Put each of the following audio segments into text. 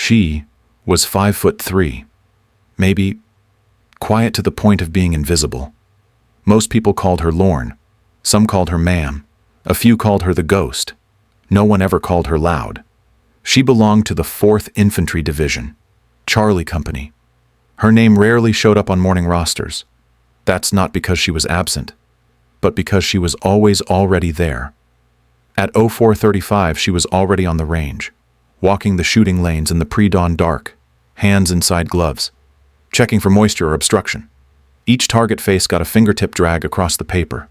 She was 5'3", maybe quiet to the point of being invisible. Most people called her Lorne. Some called her ma'am. A few called her the ghost. No one ever called her loud. She belonged to the 4th Infantry Division, Charlie Company. Her name rarely showed up on morning rosters. That's not because she was absent, but because she was always already there. At 04:35, she was already on the range, walking the shooting lanes in the pre-dawn dark, hands inside gloves, checking for moisture or obstruction. Each target face got a fingertip drag across the paper.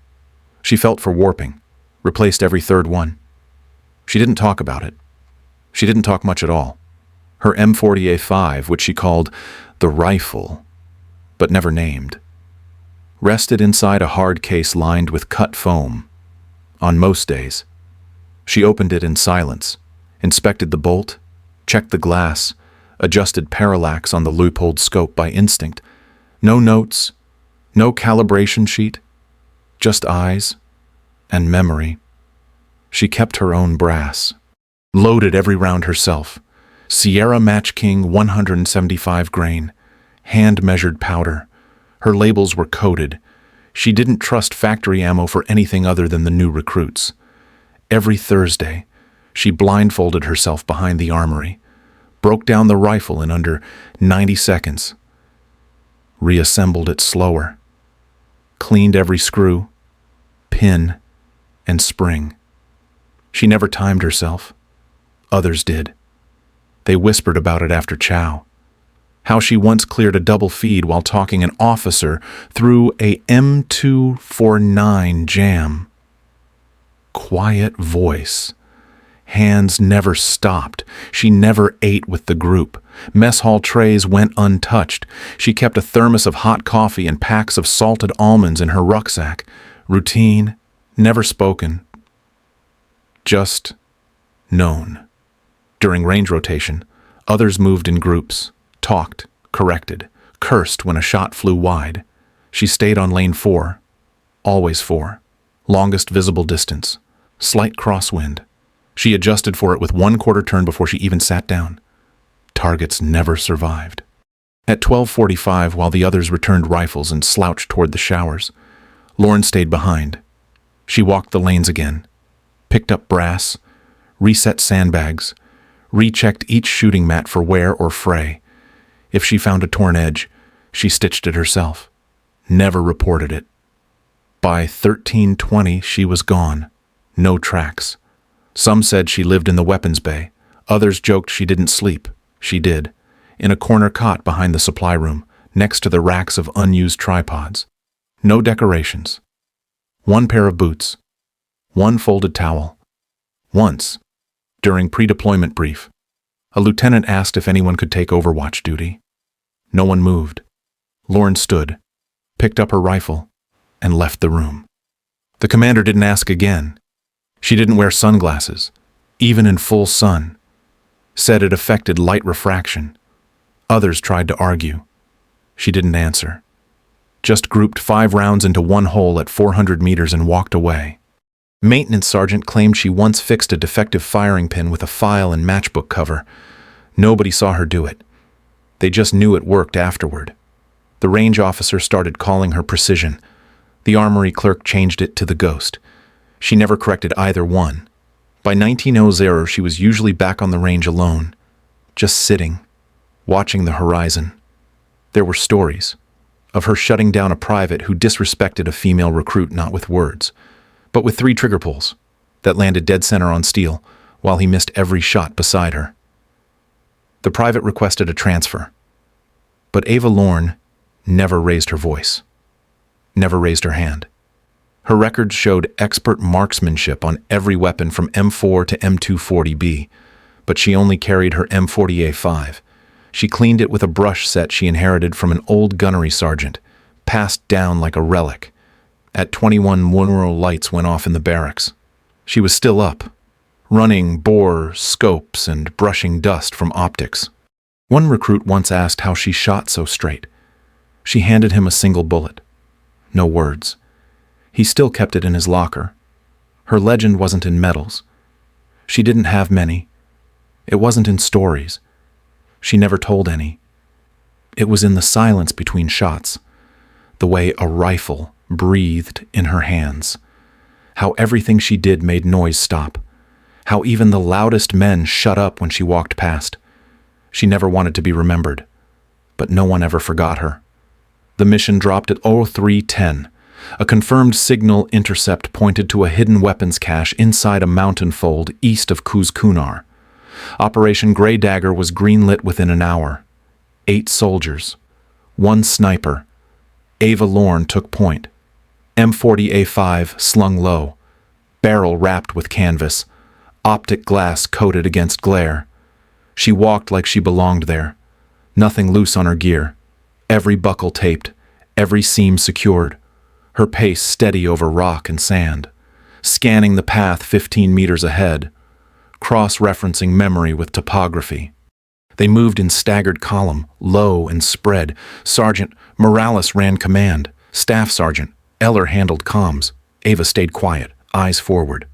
She felt for warping, replaced every third one. She didn't talk about it. She didn't talk much at all. Her M40A5, which she called the rifle, but never named, rested inside a hard case lined with cut foam. On most days, she opened it in silence, inspected the bolt, checked the glass, adjusted parallax on the loopholed scope by instinct. No notes, no calibration sheet, just eyes and memory. She kept her own brass, loaded every round herself. Sierra Match King 175 grain, hand-measured powder. Her labels were coded. She didn't trust factory ammo for anything other than the new recruits. Every Thursday, she blindfolded herself behind the armory, broke down the rifle in under 90 seconds, reassembled it slower, cleaned every screw, pin, and spring. She never timed herself. Others did. They whispered about it after chow. How she once cleared a double feed while talking an officer through a M249 jam. Quiet voice. Hands never stopped. She never ate with the group. Mess hall trays went untouched. She kept a thermos of hot coffee and packs of salted almonds in her rucksack. Routine, never spoken. Just known. During range rotation, others moved in groups, talked, corrected, cursed when a shot flew wide. She stayed on lane 4, always 4, longest visible distance, slight crosswind. She adjusted for it with 1/4 turn before she even sat down. Targets never survived. At 12:45, while the others returned rifles and slouched toward the showers, Lorne stayed behind. She walked the lanes again, picked up brass, reset sandbags, rechecked each shooting mat for wear or fray. If she found a torn edge, she stitched it herself. Never reported it. By 13:20, she was gone. No tracks. Some said she lived in the weapons bay. Others joked she didn't sleep. She did. In a corner cot behind the supply room, next to the racks of unused tripods. No decorations. One pair of boots. One folded towel. Once, during pre-deployment brief, a lieutenant asked if anyone could take overwatch duty. No one moved. Lorne stood, picked up her rifle, and left the room. The commander didn't ask again. She didn't wear sunglasses, even in full sun. Said it affected light refraction. Others tried to argue. She didn't answer. Just grouped 5 rounds into one hole at 400 meters and walked away. Maintenance sergeant claimed she once fixed a defective firing pin with a file and matchbook cover. Nobody saw her do it. They just knew it worked afterward. The range officer started calling her precision. The armory clerk changed it to the ghost. She never corrected either one. By 1900, she was usually back on the range alone, just sitting, watching the horizon. There were stories of her shutting down a private who disrespected a female recruit not with words, but with 3 trigger pulls that landed dead center on steel while he missed every shot beside her. The private requested a transfer, but Ava Lorne never raised her voice, never raised her hand. Her records showed expert marksmanship on every weapon from M4 to M240B, but she only carried her M40A5. She cleaned it with a brush set she inherited from an old gunnery sergeant, passed down like a relic. At 21, Morrell lights went off in the barracks. She was still up, running bore scopes and brushing dust from optics. One recruit once asked how she shot so straight. She handed him a single bullet. No words. He still kept it in his locker. Her legend wasn't in medals. She didn't have many. It wasn't in stories. She never told any. It was in the silence between shots, the way a rifle breathed in her hands, how everything she did made noise stop, how even the loudest men shut up when she walked past. She never wanted to be remembered, but no one ever forgot her. The mission dropped at 03:10. A confirmed signal intercept pointed to a hidden weapons cache inside a mountain fold east of Kuzkunar. Operation Grey Dagger was greenlit within an hour. 8 soldiers, 1 sniper. Ava Lorne took point. M40A5 slung low, barrel wrapped with canvas, optic glass coated against glare. She walked like she belonged there. Nothing loose on her gear. Every buckle taped, every seam secured. Her pace steady over rock and sand, scanning the path 15 meters ahead, cross-referencing memory with topography. They moved in staggered column, low and spread. Sergeant Morales ran command. Staff Sergeant Eller handled comms. Ava stayed quiet, eyes forward.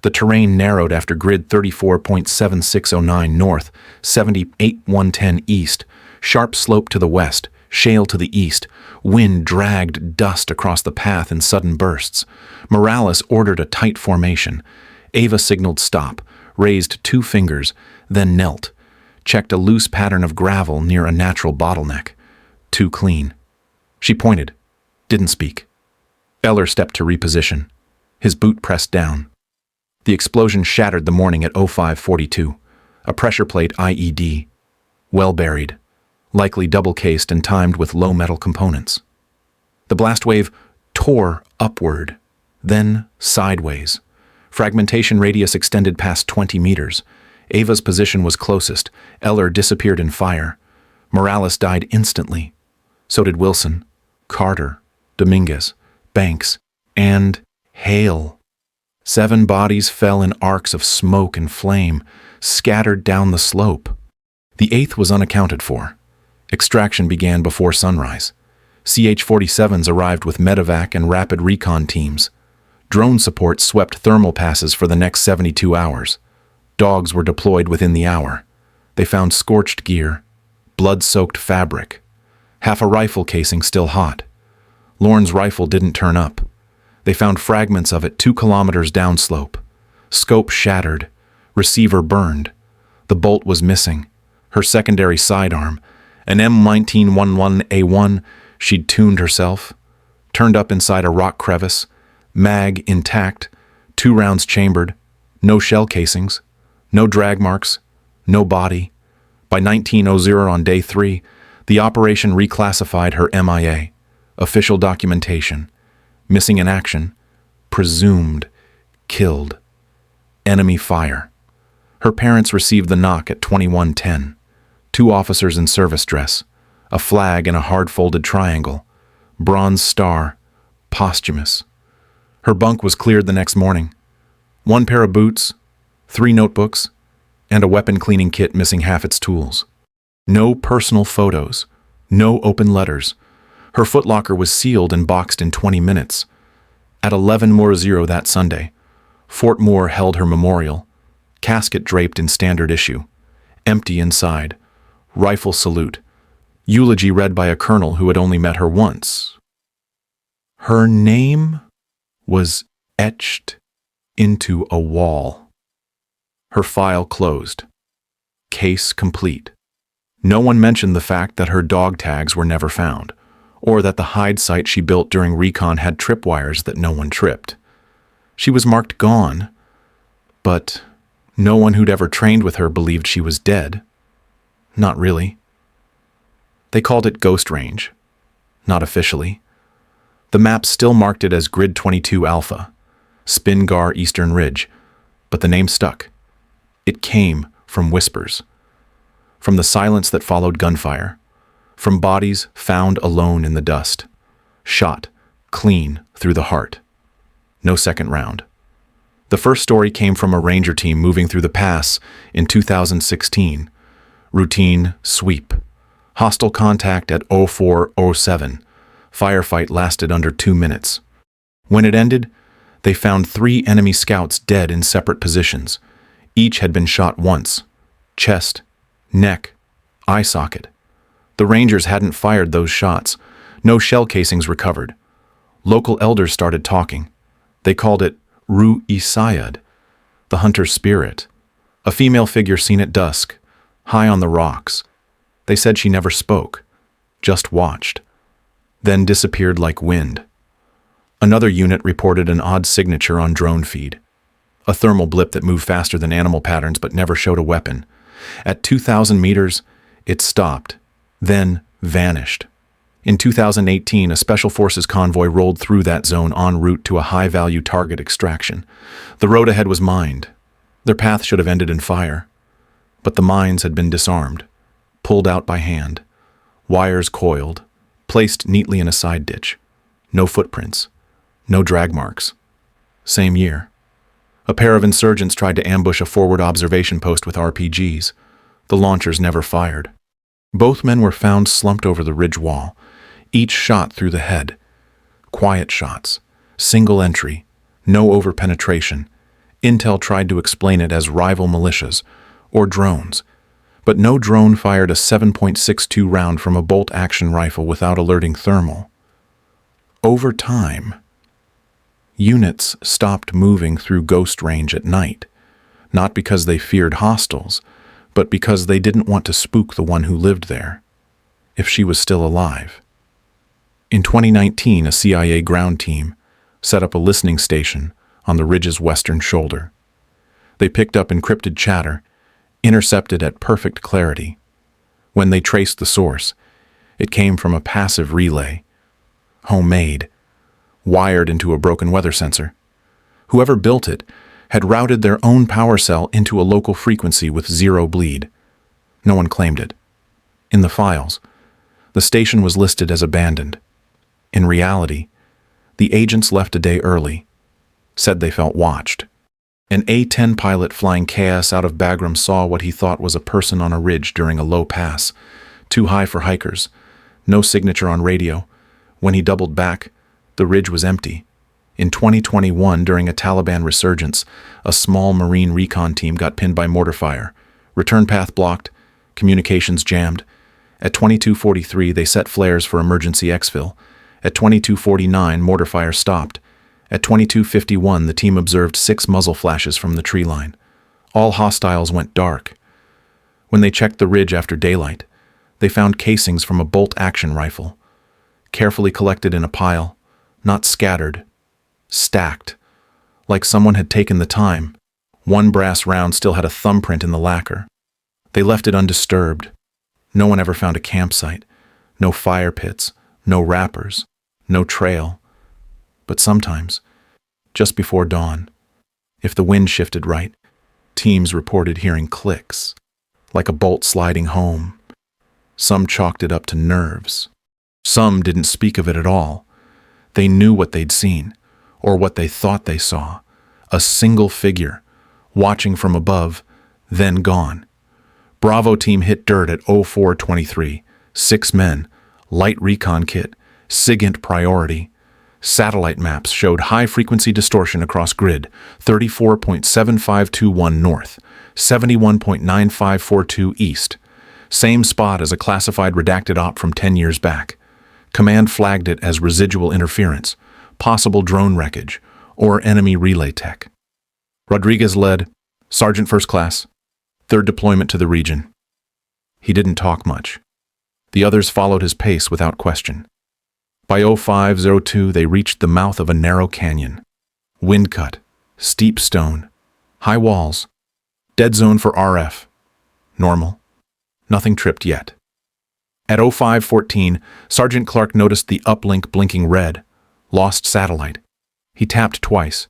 The terrain narrowed after grid 34.7609 north, 78-110 east, sharp slope to the west, shale to the east. Wind dragged dust across the path in sudden bursts. Morales ordered a tight formation. Ava signaled stop, raised 2 fingers, then knelt, checked a loose pattern of gravel near a natural bottleneck. Too clean. She pointed, didn't speak. Eller stepped to reposition, his boot pressed down. The explosion shattered the morning at 05:42, a pressure plate IED, well buried, likely double-cased and timed with low metal components. The blast wave tore upward, then sideways. Fragmentation radius extended past 20 meters. Ava's position was closest. Eller disappeared in fire. Morales died instantly. So did Wilson, Carter, Dominguez, Banks, and Hale. 7 bodies fell in arcs of smoke and flame, scattered down the slope. The 8th was unaccounted for. Extraction began before sunrise. CH-47s arrived with medevac and rapid recon teams. Drone support swept thermal passes for the next 72 hours. Dogs were deployed within the hour. They found scorched gear, blood-soaked fabric, half a rifle casing still hot. Lorne's rifle didn't turn up. They found fragments of it 2 kilometers downslope. Scope shattered, receiver burned. The bolt was missing. Her secondary sidearm, an M1911A1, she'd tuned herself, turned up inside a rock crevice, mag intact, 2 rounds chambered, no shell casings, no drag marks, no body. By 19:00 on day 3, the operation reclassified her MIA, official documentation, missing in action, presumed, killed, enemy fire. Her parents received the knock at 21:10. 2 officers in service dress, a flag in a hard-folded triangle, bronze star, posthumous. Her bunk was cleared the next morning. 1 pair of boots, 3 notebooks, and a weapon cleaning kit missing half its tools. No personal photos, no open letters. Her footlocker was sealed and boxed in 20 minutes. At 11:00 that Sunday, Fort Moore held her memorial, casket draped in standard issue, empty inside, rifle salute, eulogy read by a colonel who had only met her once. Her name was etched into a wall. Her file closed. Case complete. No one mentioned the fact that her dog tags were never found, or that the hide site she built during recon had tripwires that no one tripped. She was marked gone, but no one who'd ever trained with her believed she was dead. Not really. They called it Ghost Range. Not officially. The map still marked it as Grid 22 Alpha, Spingar Eastern Ridge, but the name stuck. It came from whispers, from the silence that followed gunfire, from bodies found alone in the dust, shot clean through the heart. No second round. The first story came from a ranger team moving through the pass in 2016. Routine sweep. Hostile contact at 04:07. Firefight lasted under 2 minutes. When it ended, they found 3 enemy scouts dead in separate positions. Each had been shot once. Chest, neck, Eye socket. The Rangers hadn't fired those shots. No shell casings recovered. Local elders started talking. They called it rewrote, the hunter's spirit. A female figure seen at dusk, high on the rocks. They said she never spoke, just watched, then disappeared like wind. Another unit reported an odd signature on drone feed. A thermal blip that moved faster than animal patterns but never showed a weapon. At 2,000 meters, it stopped, then vanished. In 2018, a Special Forces convoy rolled through that zone en route to a high-value target extraction. The road ahead was mined. Their path should have ended in fire. But the mines had been disarmed, pulled out by hand, wires coiled, placed neatly in a side ditch. No footprints, no drag marks. Same year. A pair of insurgents tried to ambush a forward observation post with RPGs. The launchers never fired. Both men were found slumped over the ridge wall, each shot through the head. Quiet shots, single entry, no overpenetration. Intel tried to explain it as rival militias or drones, but no drone fired a 7.62 round from a bolt-action rifle without alerting thermal. Over time, units stopped moving through Ghost Range at night, not because they feared hostiles, but because they didn't want to spook the one who lived there, if she was still alive. In 2019, a CIA ground team set up a listening station on the ridge's western shoulder. They picked up encrypted chatter, intercepted at perfect clarity. When they traced the source, it came from a passive relay, homemade, wired into a broken weather sensor. Whoever built it had routed their own power cell into a local frequency with zero bleed. No one claimed it. In the files, the station was listed as abandoned. In reality, the agents left a day early, said they felt watched. An A-10 pilot flying KS out of Bagram saw what he thought was a person on a ridge during a low pass, too high for hikers, no signature on radio. When he doubled back, the ridge was empty. In 2021, during a Taliban resurgence, a small Marine recon team got pinned by mortar fire. Return path blocked, communications jammed. At 22:43, they set flares for emergency exfil. At 22:49, mortar fire stopped. At 22:51, the team observed 6 muzzle flashes from the tree line. All hostiles went dark. When they checked the ridge after daylight, they found casings from a bolt-action rifle, carefully collected in a pile, not scattered, stacked, like someone had taken the time. One brass round still had a thumbprint in the lacquer. They left it undisturbed. No one ever found a campsite, no fire pits, no wrappers, no trail. But sometimes, just before dawn, if the wind shifted right, teams reported hearing clicks, like a bolt sliding home. Some chalked it up to nerves. Some didn't speak of it at all. They knew what they'd seen, or what they thought they saw. A single figure, watching from above, then gone. Bravo team hit dirt at 04:23. 6 men, light recon kit, SIGINT priority. Satellite maps showed high-frequency distortion across grid, 34.7521 north, 71.9542 east. Same spot as a classified redacted op from 10 years back. Command flagged it as residual interference, possible drone wreckage, or enemy relay tech. Rodriguez led, Sergeant First Class, 3rd deployment to the region. He didn't talk much. The others followed his pace without question. By 05:02, they reached the mouth of a narrow canyon. Wind cut, steep stone, high walls, dead zone for RF. Normal. Nothing tripped yet. At 05:14, Sergeant Clark noticed the uplink blinking red. Lost satellite. He tapped twice.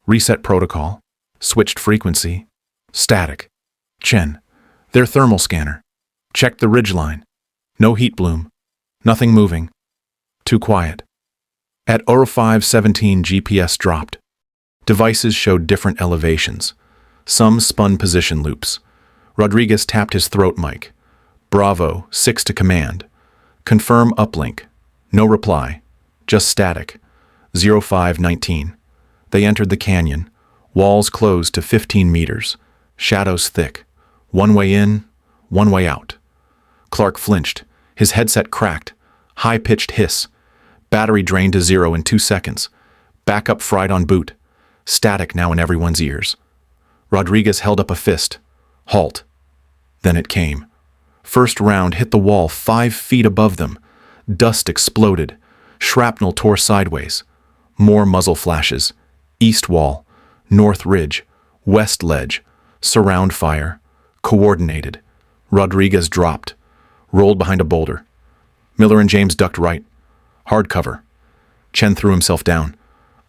Reset protocol. Switched frequency. Static. Chen. Their thermal scanner. Checked the ridgeline. No heat bloom. Nothing moving. Too quiet. At 05:17, GPS dropped. Devices showed different elevations. Some spun position loops. Rodriguez tapped his throat mic. Bravo, 6 to command. Confirm uplink. No reply. Just static. 05:19. They entered the canyon. Walls closed to 15 meters. Shadows thick. One way in, one way out. Clark flinched. His headset cracked. High-pitched hiss. Battery drained to 0 in 2 seconds. Backup fried on boot. Static now in everyone's ears. Rodriguez held up a fist. Halt. Then it came. First round hit the wall 5 feet above them. Dust exploded. Shrapnel tore sideways. More muzzle flashes. East wall. North ridge. West ledge. Surround fire. Coordinated. Rodriguez dropped. Rolled behind a boulder. Miller and James ducked right. Hard cover. Chen threw himself down.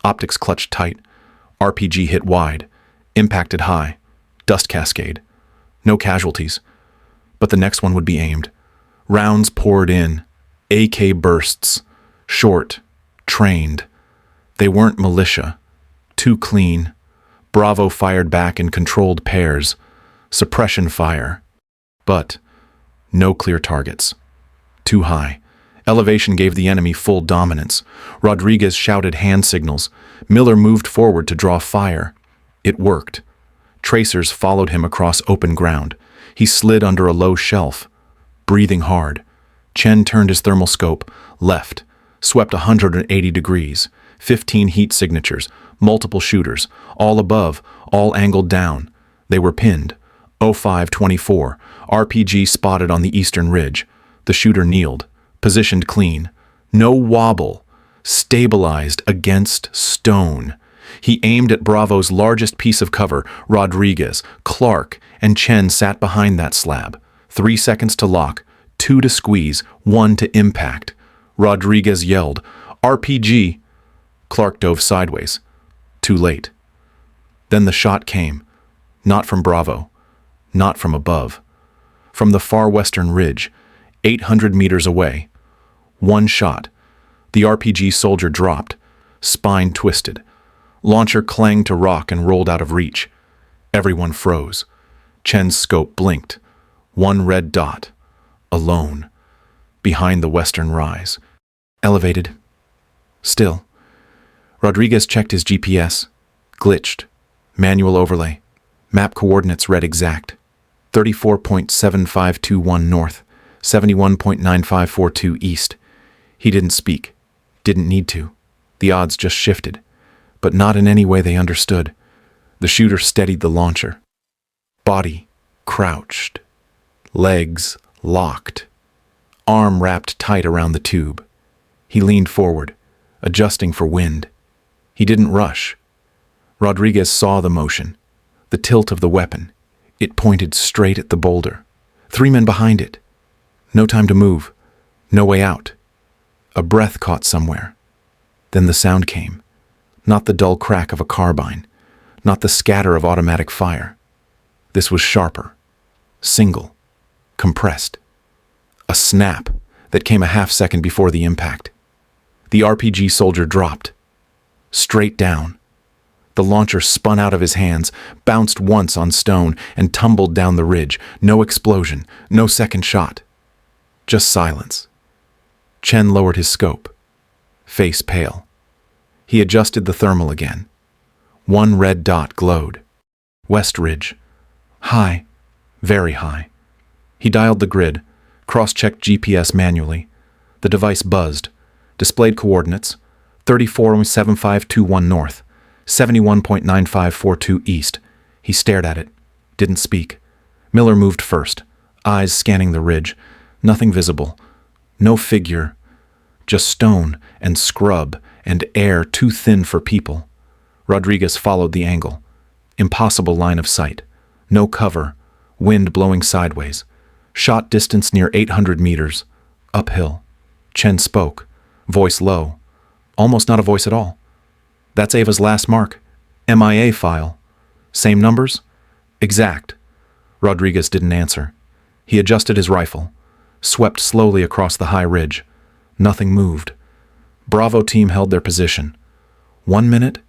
Optics clutched tight. RPG hit wide. Impacted high. Dust cascade. No casualties. But the next one would be aimed. Rounds poured in. AK bursts. Short. Trained. They weren't militia. Too clean. Bravo fired back in controlled pairs. Suppression fire. But no clear targets. Too high. Elevation gave the enemy full dominance. Rodriguez shouted hand signals. Miller moved forward to draw fire. It worked. Tracers followed him across open ground. He slid under a low shelf. Breathing hard. Chen turned his thermal scope. Left. Swept 180 degrees. 15 heat signatures. Multiple shooters. All above. All angled down. They were pinned. 0524. RPG spotted on the eastern ridge. The shooter kneeled. Positioned clean. No wobble. Stabilized against stone. He aimed at Bravo's largest piece of cover. Rodriguez, Clark, and Chen sat behind that slab. 3 seconds to lock. 2 to squeeze. 1 to impact. Rodriguez yelled, "RPG!" Clark dove sideways. Too late. Then the shot came. Not from Bravo. Not from above. From the far western ridge. 800 meters away. One shot. The RPG soldier dropped. Spine twisted. Launcher clanged to rock and rolled out of reach. Everyone froze. Chen's scope blinked. One red dot. Alone. Behind the western rise. Elevated. Still. Rodriguez checked his GPS. Glitched. Manual overlay. Map coordinates read exact. 34.7521 north. 71.9542 east. He didn't speak. Didn't need to. The odds just shifted. But not in any way they understood. The shooter steadied the launcher. Body crouched. Legs locked. Arm wrapped tight around the tube. He leaned forward, adjusting for wind. He didn't rush. Rodriguez saw the motion, the tilt of the weapon. It pointed straight at the boulder. 3 men behind it. No time to move. No way out. A breath caught somewhere. Then the sound came. Not the dull crack of a carbine. Not the scatter of automatic fire. This was sharper. Single. Compressed. A snap that came a half second before the impact. The RPG soldier dropped. Straight down. The launcher spun out of his hands, bounced once on stone, and tumbled down the ridge. No explosion. No second shot. Just silence. Chen lowered his scope. Face pale. He adjusted the thermal again. One red dot glowed. West ridge. High. Very high. He dialed the grid, cross-checked GPS manually. The device buzzed. Displayed coordinates. 34.7521 north. 71.9542 east. He stared at it. Didn't speak. Miller moved first, eyes scanning the ridge. Nothing visible. No figure. Just stone and scrub and air too thin for people. Rodriguez followed the angle. Impossible line of sight. No cover. Wind blowing sideways. Shot distance near 800 meters. Uphill. Chen spoke. Voice low. Almost not a voice at all. "That's Ava's last mark. MIA file. Same numbers?" "Exact." Rodriguez didn't answer. He adjusted his rifle. Swept slowly across the high ridge. Nothing moved. Bravo team held their position. 1 minute,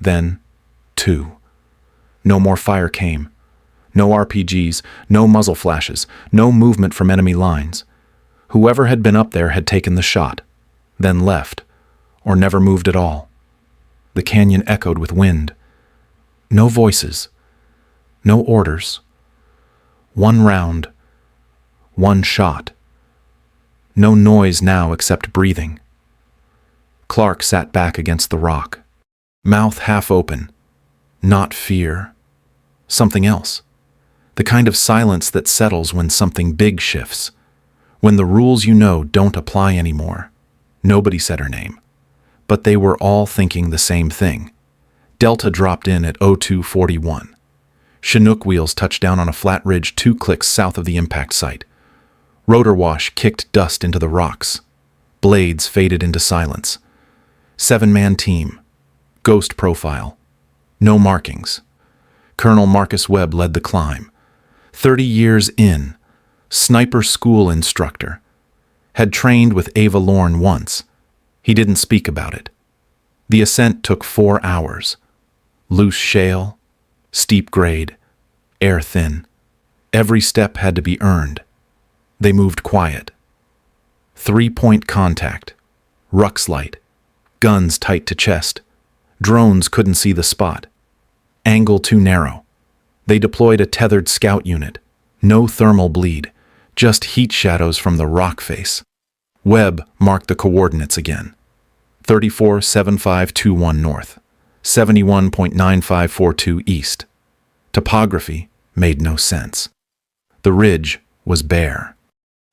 then 2. No more fire came. No RPGs, no muzzle flashes, no movement from enemy lines. Whoever had been up there had taken the shot, then left, or never moved at all. The canyon echoed with wind. No voices. No orders. One round. One shot. No noise now except breathing. Clark sat back against the rock, mouth half open. Not fear. Something else. The kind of silence that settles when something big shifts. When the rules you know don't apply anymore. Nobody said her name. But they were all thinking the same thing. Delta dropped in at 0241. Chinook wheels touched down on a flat ridge 2 clicks south of the impact site. Rotor wash kicked dust into the rocks. Blades faded into silence. 7-man team. Ghost profile. No markings. Colonel Marcus Webb led the climb. 30 years in. Sniper school instructor. Had trained with Ava Lorne once. He didn't speak about it. The ascent took 4 hours. Loose shale, steep grade, air thin. Every step had to be earned. They moved quiet. 3-point contact. Rucks light. Guns tight to chest. Drones couldn't see the spot. Angle too narrow. They deployed a tethered scout unit. No thermal bleed, just heat shadows from the rock face. Webb marked the coordinates again. 347521 north, 71.9542 east. Topography made no sense. The ridge was bare.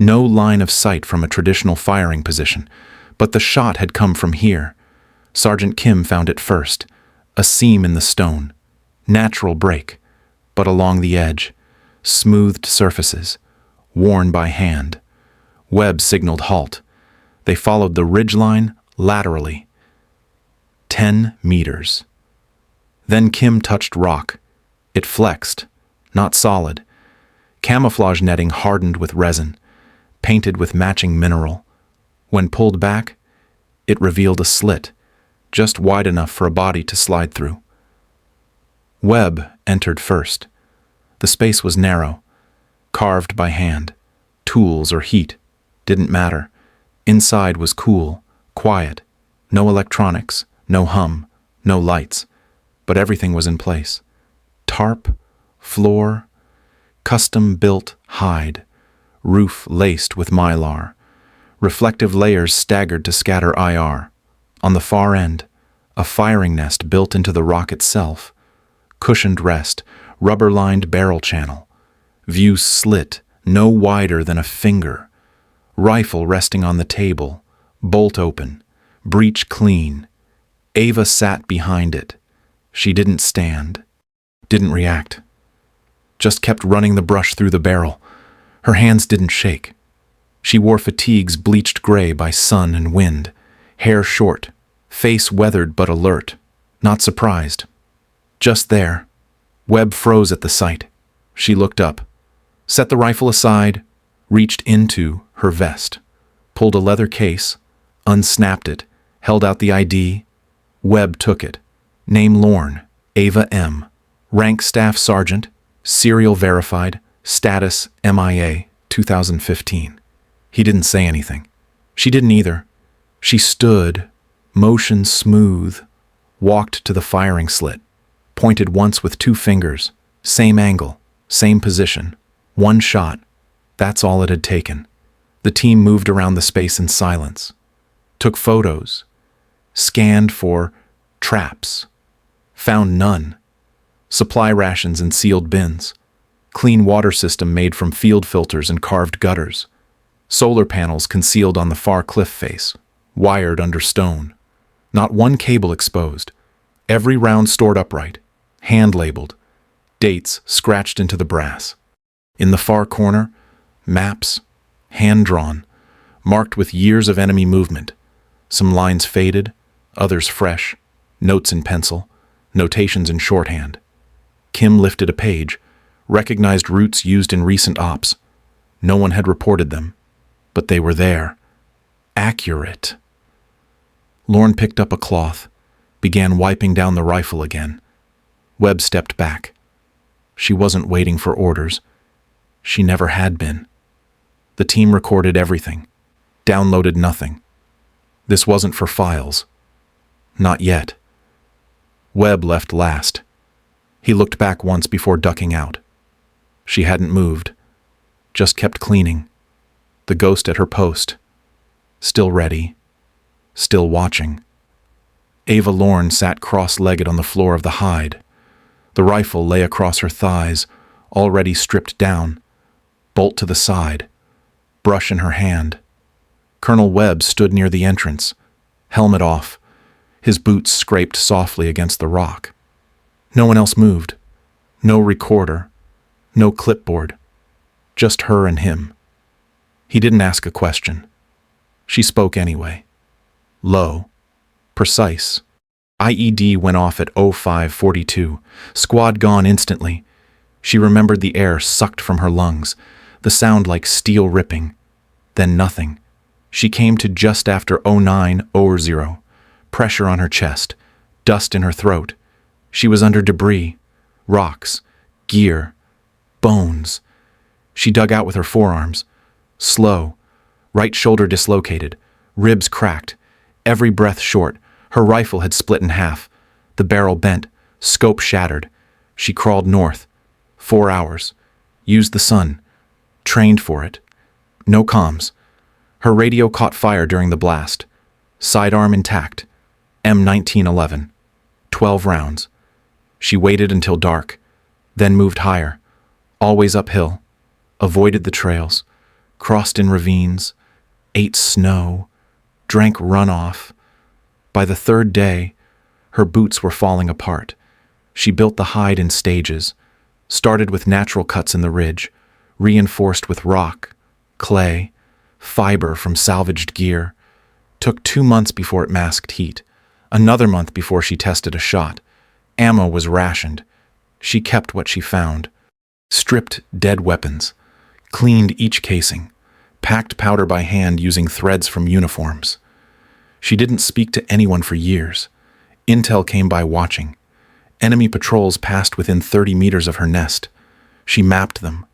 No line of sight from a traditional firing position, but the shot had come from here. Sergeant Kim found it first, a seam in the stone. Natural break, but along the edge, smoothed surfaces, worn by hand. Webb signaled halt. They followed the ridgeline laterally. 10 meters. Then Kim touched rock. It flexed, not solid. Camouflage netting hardened with resin, painted with matching mineral. When pulled back, it revealed a slit, just wide enough for a body to slide through. Webb entered first. The space was narrow, carved by hand. Tools or heat didn't matter. Inside was cool, quiet. No electronics, no hum, no lights. But everything was in place. Tarp, floor, custom-built hide, roof laced with mylar. Reflective layers staggered to scatter IR. On the far end, a firing nest built into the rock itself. Cushioned rest, rubber-lined barrel channel. View slit, no wider than a finger. Rifle resting on the table, bolt open, breech clean. Ava sat behind it. She didn't stand, didn't react. Just kept running the brush through the barrel. Her hands didn't shake. She wore fatigues bleached gray by sun and wind, hair short, face weathered but alert, not surprised. Just there. Webb froze at the sight. She looked up, set the rifle aside, reached into her vest, pulled a leather case, unsnapped it, held out the ID. Webb took it. Name Lorne, Ava M. Rank Staff Sergeant, serial verified, status MIA, 2015. He didn't say anything. She didn't either. She stood, motion smooth, walked to the firing slit, pointed once with 2 fingers, same angle, same position, 1 shot. That's all it had taken. The team moved around the space in silence, took photos, scanned for traps, found none. Supply rations in sealed bins, clean water system made from field filters and carved gutters, solar panels concealed on the far cliff face, wired under stone. Not one cable exposed, every round stored upright, hand-labeled, dates scratched into the brass. In the far corner, maps, hand-drawn, marked with years of enemy movement, some lines faded, others fresh, notes in pencil, notations in shorthand. Kim lifted a page, recognized routes used in recent ops. No one had reported them, but they were there. Accurate. Lorne picked up a cloth, began wiping down the rifle again. Webb stepped back. She wasn't waiting for orders. She never had been. The team recorded everything, downloaded nothing. This wasn't for files. Not yet. Webb left last. He looked back once before ducking out. She hadn't moved, just kept cleaning, The ghost at her post, still ready, still watching. Ava Lorne sat cross-legged on the floor of the hide. The rifle lay across her thighs, already stripped down, bolt to the side, brush in her hand. Colonel Webb stood near the entrance, helmet off. His boots scraped softly against the rock. No one else moved. No recorder. No clipboard. Just her and him. He didn't ask a question. She spoke anyway. Low. Precise. IED went off at 05:42. Squad gone instantly. She remembered the air sucked from her lungs, the sound like steel ripping. Then nothing. She came to just after 09:00. Pressure on her chest, dust in her throat. She was under debris, rocks, gear, bones. She dug out with her forearms. Slow. Right shoulder dislocated. Ribs cracked. Every breath short. Her rifle had split in half. The barrel bent. Scope shattered. She crawled north. 4 hours. Used the sun. Trained for it. No comms. Her radio caught fire during the blast. Sidearm intact. M1911. 12 rounds. She waited until dark. Then moved higher. Always uphill. Avoided the trails. Crossed in ravines. Ate snow. Drank runoff. By the third day, her boots were falling apart. She built the hide in stages. Started with natural cuts in the ridge, reinforced with rock, clay, fiber from salvaged gear. Took 2 months before it masked heat. Another month before she tested a shot. Ammo was rationed. She kept what she found. Stripped dead weapons. Cleaned each casing. Packed powder by hand using threads from uniforms. She didn't speak to anyone for years. Intel came by watching. Enemy patrols passed within 30 meters of her nest. She mapped them.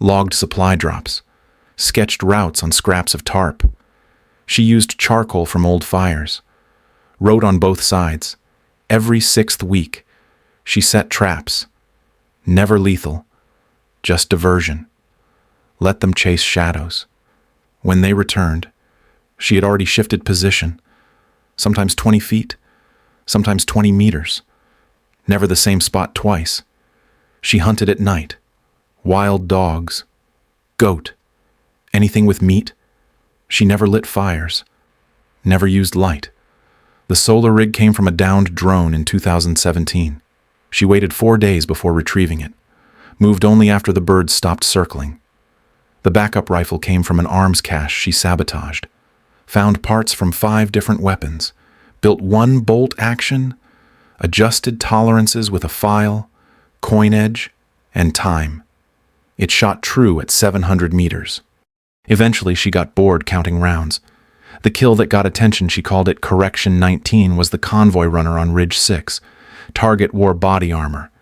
Logged supply drops. Sketched routes on scraps of tarp. She used charcoal from old fires. Wrote on both sides. Every 6th week, she set traps. Never lethal. Just diversion. Let them chase shadows. When they returned, she had already shifted position. Sometimes 20 feet. Sometimes 20 meters. Never the same spot twice. She hunted at night. Wild dogs. Goat. Anything with meat. She never lit fires. Never used light. The solar rig came from a downed drone in 2017. She waited 4 days before retrieving it. Moved only after the birds stopped circling. The backup rifle came from an arms cache she sabotaged. Found parts from 5 different weapons. Built 1 bolt action. Adjusted tolerances with a file, coin edge, and time. It shot true at 700 meters. Eventually, she got bored counting rounds. The kill that got attention, she called it Correction 19, was the convoy runner on Ridge 6. Target wore body armor.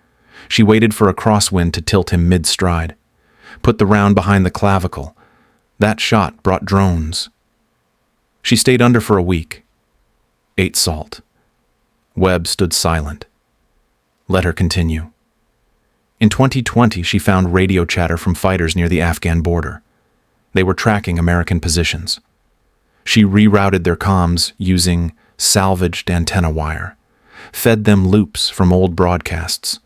She waited for a crosswind to tilt him mid-stride. Put the round behind the clavicle. That shot brought drones. She stayed under for a week. Ate salt. Webb stood silent. Let her continue. In 2020, she found radio chatter from fighters near the Afghan border. They were tracking American positions. She rerouted their comms using salvaged antenna wire, fed them loops from old broadcasts.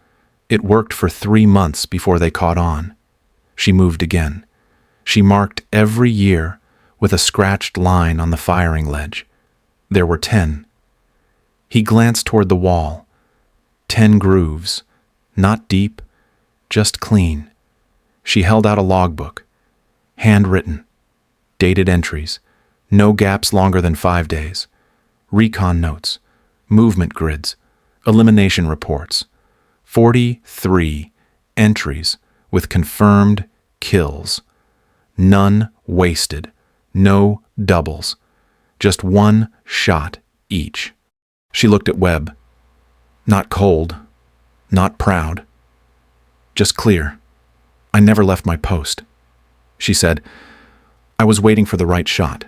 It worked for 3 months before they caught on. She moved again. She marked every year with a scratched line on the firing ledge. There were 10. He glanced toward the wall. 10 grooves, not deep, just clean. She held out a logbook. Handwritten. Dated entries. No gaps longer than 5 days. Recon notes. Movement grids. Elimination reports. 43 entries with confirmed kills. None wasted. No doubles. Just 1 shot each. She looked at Webb. Not cold. Not proud. Just clear. I never left my post. She said, I was waiting for the right shot.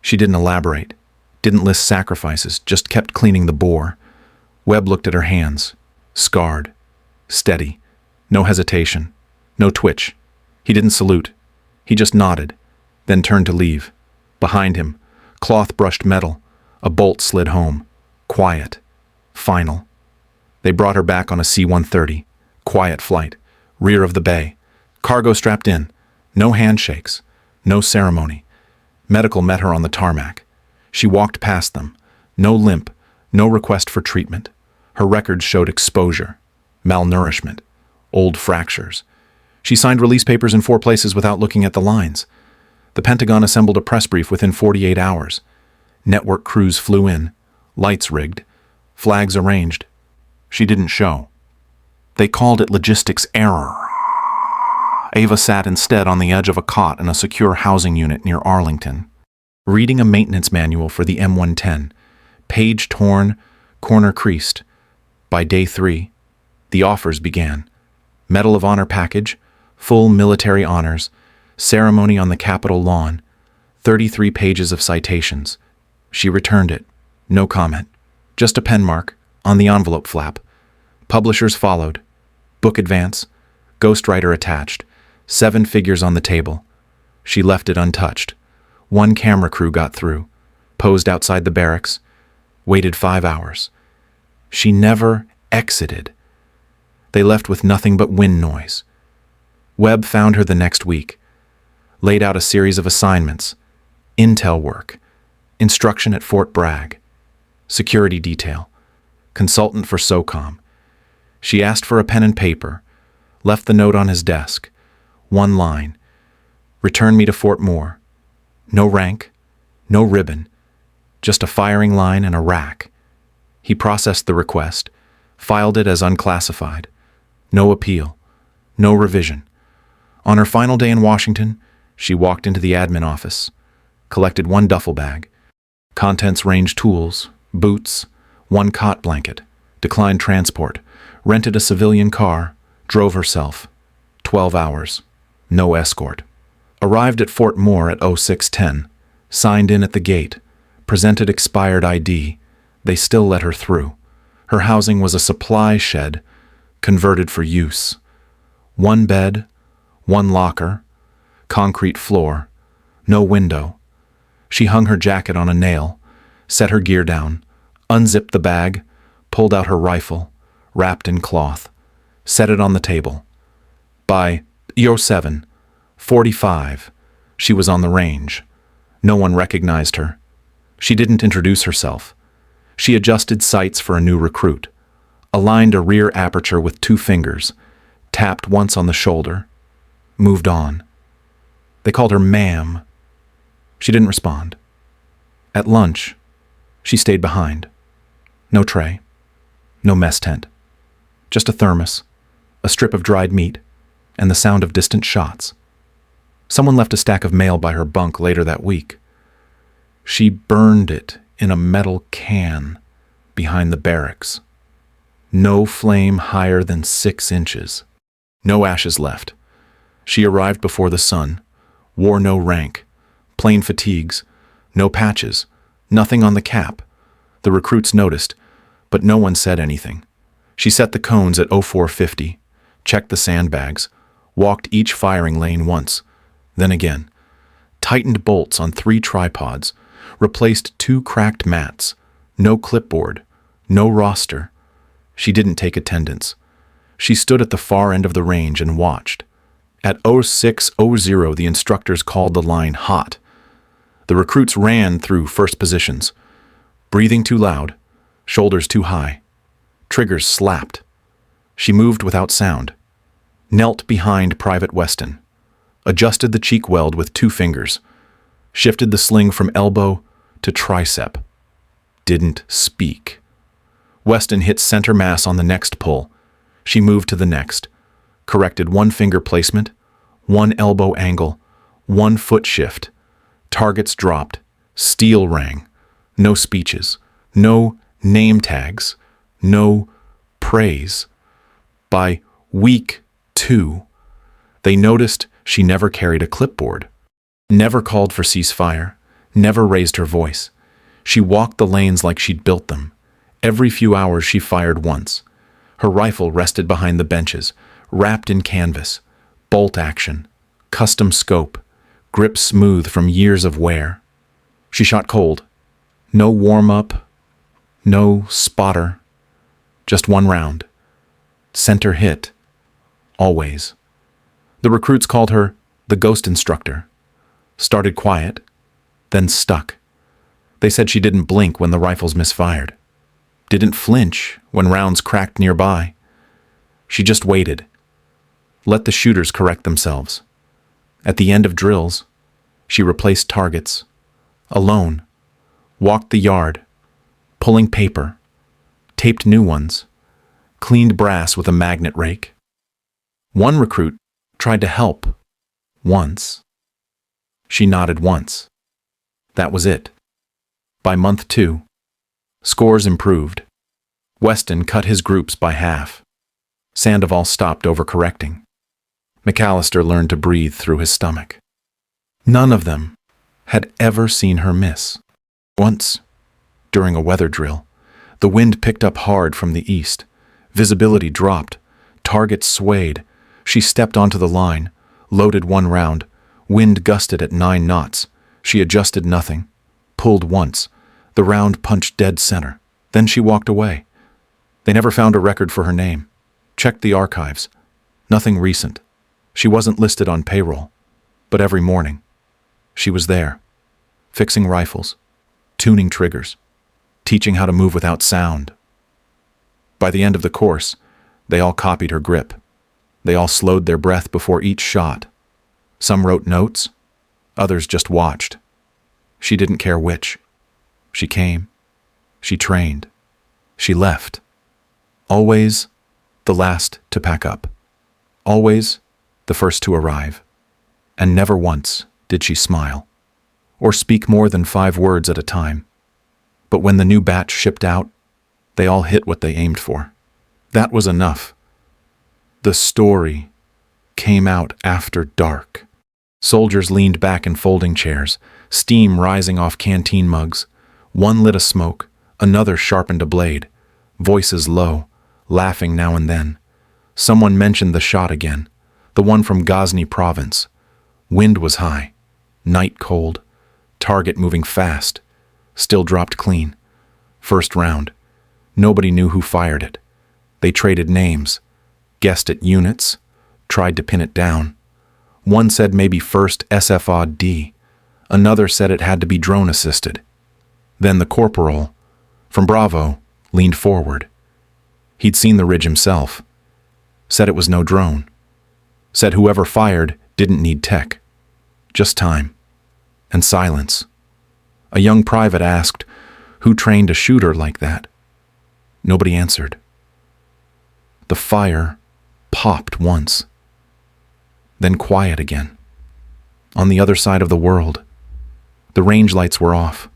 She didn't elaborate. Didn't list sacrifices. Just kept cleaning the bore. Webb looked at her hands. Scarred. Steady. No hesitation. No twitch. He didn't salute. He just nodded. then turned to leave. Behind him, cloth brushed metal. A bolt slid home. Quiet. Final. They brought her back on a C-130. Quiet flight. Rear of the bay. Cargo strapped in. No handshakes. No ceremony. Medical met her on the tarmac. She walked past them. No limp. No request for treatment. Her records showed exposure. Malnourishment. Old fractures. She signed release papers in 4 places without looking at the lines. The Pentagon assembled a press brief within 48 hours. Network crews flew in. Lights rigged. Flags arranged. She didn't show. They called it logistics error. Ava sat instead on the edge of a cot in a secure housing unit near Arlington, reading a maintenance manual for the M110, page torn, corner creased. By day 3, the offers began. Medal of Honor package, full military honors, ceremony on the Capitol lawn, 33 pages of citations. She returned it. No comment. Just a pen mark on the envelope flap. Publishers followed. Book advance. Ghostwriter attached. 7 figures on the table. She left it untouched. 1 camera crew got through. Posed outside the barracks. Waited 5 hours. She never exited. They left with nothing but wind noise. Webb found her the next week. Laid out a series of assignments. Intel work. Instruction at Fort Bragg. Security detail. Consultant for SOCOM. She asked for a pen and paper. Left the note on his desk. 1 line. Return me to Fort Moore. No rank. No ribbon. Just a firing line and a rack. He processed the request. Filed it as unclassified. No appeal. No revision. On her final day in Washington, she walked into the admin office. Collected 1 duffel bag. Contents range tools, boots, 1 cot blanket. Declined transport. Rented a civilian car. Drove herself. 12 hours. No escort. Arrived at Fort Moore at 06:10. Signed in at the gate. Presented expired ID. They still let her through. Her housing was a supply shed, converted for use. 1 bed, 1 locker, concrete floor, no window. She hung her jacket on a nail, set her gear down, unzipped the bag, pulled out her rifle, wrapped in cloth, set it on the table. By 07:45, she was on the range. No one recognized her. She didn't introduce herself. She adjusted sights for a new recruit, aligned a rear aperture with 2 fingers, tapped once on the shoulder, moved on. They called her ma'am. She didn't respond. At lunch, she stayed behind. No tray, no mess tent, just a thermos, a strip of dried meat, and the sound of distant shots. Someone left a stack of mail by her bunk later that week. She burned it in a metal can behind the barracks. No flame higher than 6 inches. No ashes left. She arrived before the sun, wore no rank, plain fatigues, no patches, nothing on the cap. The recruits noticed, but no one said anything. She set the cones at 0450, checked the sandbags, walked each firing lane once, then again, tightened bolts on 3 tripods, replaced 2 cracked mats, no clipboard, no roster. She didn't take attendance. She stood at the far end of the range and watched. At 06:00, the instructors called the line hot. The recruits ran through first positions, breathing too loud, shoulders too high. Triggers slapped. She moved without sound, knelt behind Private Weston, adjusted the cheek weld with 2 fingers, shifted the sling from elbow to tricep. Didn't speak. Weston hit center mass on the next pull. She moved to the next, corrected 1 finger placement, 1 elbow angle, 1 foot shift. Targets dropped. Steel rang. No speeches. No name tags. No praise. By week 2, they noticed she never carried a clipboard, never called for ceasefire, never raised her voice. She walked the lanes like she'd built them. Every few hours she fired once. Her rifle rested behind the benches, wrapped in canvas, bolt action, custom scope, grip smooth from years of wear. She shot cold. No warm-up, no spotter, just one round. Center hit, always. The recruits called her the ghost instructor. Started quiet, then stuck. They said she didn't blink when the rifles misfired. Didn't flinch when rounds cracked nearby. She just waited. Let the shooters correct themselves. At the end of drills, she replaced targets. Alone. Walked the yard. Pulling paper. Taped new ones. Cleaned brass with a magnet rake. One recruit tried to help. Once. She nodded once. That was it. By month 2, scores improved. Weston cut his groups by half. Sandoval stopped overcorrecting. McAllister learned to breathe through his stomach. None of them had ever seen her miss. Once, during a weather drill, the wind picked up hard from the east. Visibility dropped. Targets swayed. She stepped onto the line, loaded one round. Wind gusted at 9 knots. She adjusted nothing. Pulled once. The round punched dead center. Then she walked away. They never found a record for her name. Checked the archives. Nothing recent. She wasn't listed on payroll. But every morning, she was there, fixing rifles, tuning triggers, teaching how to move without sound. By the end of the course, they all copied her grip. They all slowed their breath before each shot. Some wrote notes, others just watched. She didn't care which. She came. She trained. She left. Always the last to pack up. Always the first to arrive. And never once did she smile, or speak more than 5 words at a time. But when the new batch shipped out, they all hit what they aimed for. That was enough. The story came out after dark. Soldiers leaned back in folding chairs, steam rising off canteen mugs. One lit a smoke, another sharpened a blade. Voices low, laughing now and then. Someone mentioned the shot again, the one from Ghazni province. Wind was high, night cold, target moving fast, still dropped clean. First round. Nobody knew who fired it. They traded names, guessed at units, tried to pin it down. One said maybe 1st SFOD. Another said it had to be drone-assisted. Then the corporal, from Bravo, leaned forward. He'd seen the ridge himself. Said it was no drone. Said whoever fired didn't need tech. Just time. And silence. A young private asked, who trained a shooter like that? Nobody answered. The fire popped once. Then quiet again. On the other side of the world. The range lights were off.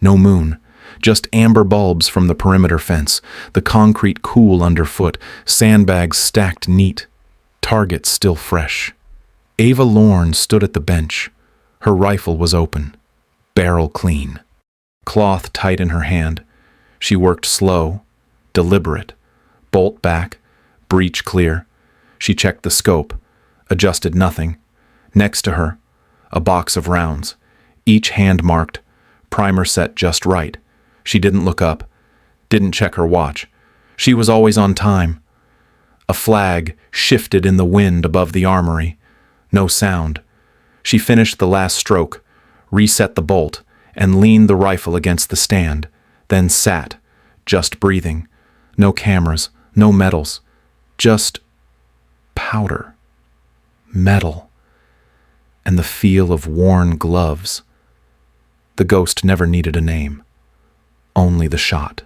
No moon. Just amber bulbs from the perimeter fence. The concrete cool underfoot. Sandbags stacked neat. Targets still fresh. Ava Lorne stood at the bench. Her rifle was open. Barrel clean. Cloth tight in her hand. She worked slow, deliberate. Bolt back, breech clear. She checked the scope. Adjusted nothing. Next to her, a box of rounds. Each hand marked. Primer set just right. She didn't look up. Didn't check her watch. She was always on time. A flag shifted in the wind above the armory. No sound. She finished the last stroke, reset the bolt, and leaned the rifle against the stand, then sat, just breathing. No cameras, no medals, just powder, metal, and the feel of worn gloves. The ghost never needed a name, only the shot.